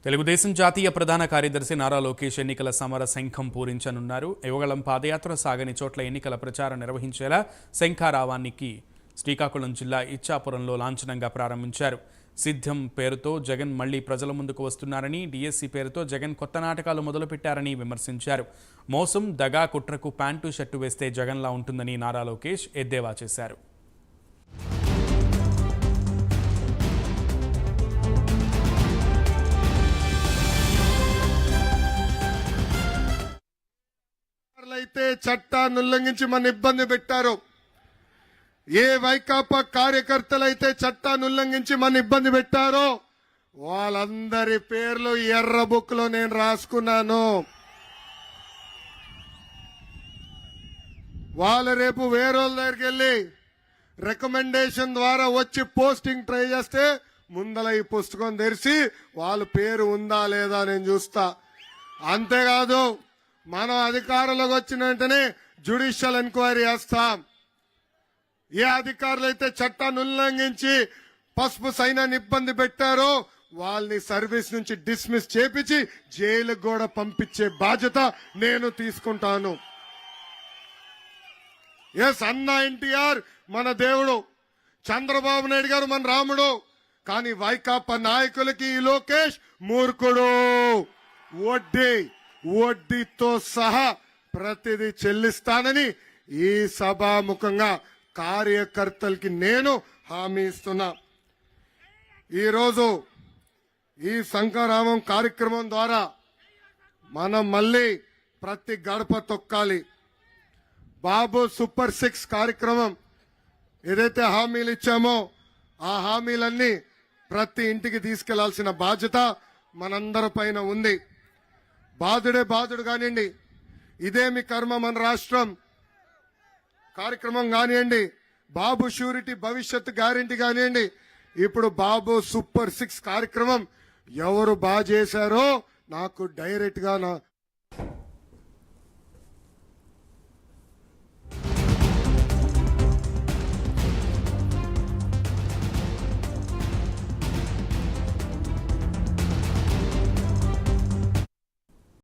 తెలుగుదేశం జాతీయ ప్రధాన కార్యదర్శి నారా లోకేష్ ఎన్నికల సమర శంఖం పూరించనున్నారు. యువగళం పాదయాత్ర సాగని చోట్ల ఎన్నికల ప్రచారం నిర్వహించేలా శంఖారావానికి శ్రీకాకుళం జిల్లా ఇచ్చాపురంలో లాంఛనంగా ప్రారంభించారు. సిద్ధం పేరుతో జగన్ మళ్లీ ప్రజల ముందుకు వస్తున్నారని, డిఎస్సి పేరుతో జగన్ కొత్త నాటకాలు మొదలుపెట్టారని విమర్శించారు. మోసం, దగా, కుట్రకు ప్యాంటు షర్టు వేస్తే జగన్లా ఉంటుందని నారా లోకేష్ ఎద్దేవా చేశారు. అయితే చట్టాన్ని ఉల్లంఘించి మన ఇబ్బంది పెట్టారు. ఏ వైకాపా కార్యకర్తలైతే చట్టాన్ని ఉల్లంఘించి మన ఇబ్బంది పెట్టారో వాళ్ళందరి పేర్లు ఎర్ర బుక్ లో నేను రాసుకున్నాను. వాళ్ళు రేపు వేరేళ్ళ దగ్గరికి వెళ్ళి రికమెండేషన్ ద్వారా వచ్చి పోస్టింగ్ ట్రై చేస్తే ముందల ఈ పుస్తకం తెరిచి వాళ్ళ పేరు ఉందా లేదా నేను చూస్తా. అంతేకాదు, మనం అధికారంలోకి వచ్చిన వెంటనే జ్యుడిషియల్ ఎంక్వైరీ చేస్తాం. ఏ అధికారులు అయితే చట్టాన్ని ఉల్లంఘించి పసుపు సైన్యాన్ని ఇబ్బంది పెట్టారో వాళ్ళని సర్వీస్ నుంచి డిస్మిస్ చేపించి జైలుకు కూడా పంపించే బాధ్యత నేను తీసుకుంటాను. ఎస్, అన్న ఎన్టీఆర్ మన దేవుడు, చంద్రబాబు నాయుడు గారు మన రాముడు. కానీ వైకాపా నాయకులకి ఈ లోకేష్ మూర్ఖుడు. వడ్డీతో సహా ప్రతిదీ చెల్లిస్తానని ఈ సభాముఖంగా కార్యకర్తలకి నేను హామీ ఇస్తున్నా. ఈరోజు ఈ శంఖారావం కార్యక్రమం ద్వారా మనం మళ్ళీ ప్రతి గడప తొక్కాలి. బాబు సూపర్ 6 కార్యక్రమం ఏదైతే హామీలు ఇచ్చామో ఆ హామీలన్నీ ప్రతి ఇంటికి తీసుకెళ్లాల్సిన బాధ్యత మనందరి పైన ఉంది. బాధుడు కానివ్వండి, ఇదే మీ కర్మ మన రాష్ట్రం కార్యక్రమం కానివ్వండి, బాబు షూరిటీ భవిష్యత్తు గ్యారెంటీ కానివ్వండి, ఇప్పుడు బాబు సూపర్ 6 కార్యక్రమం ఎవరు బాగా చేశారో నాకు డైరెక్ట్ గా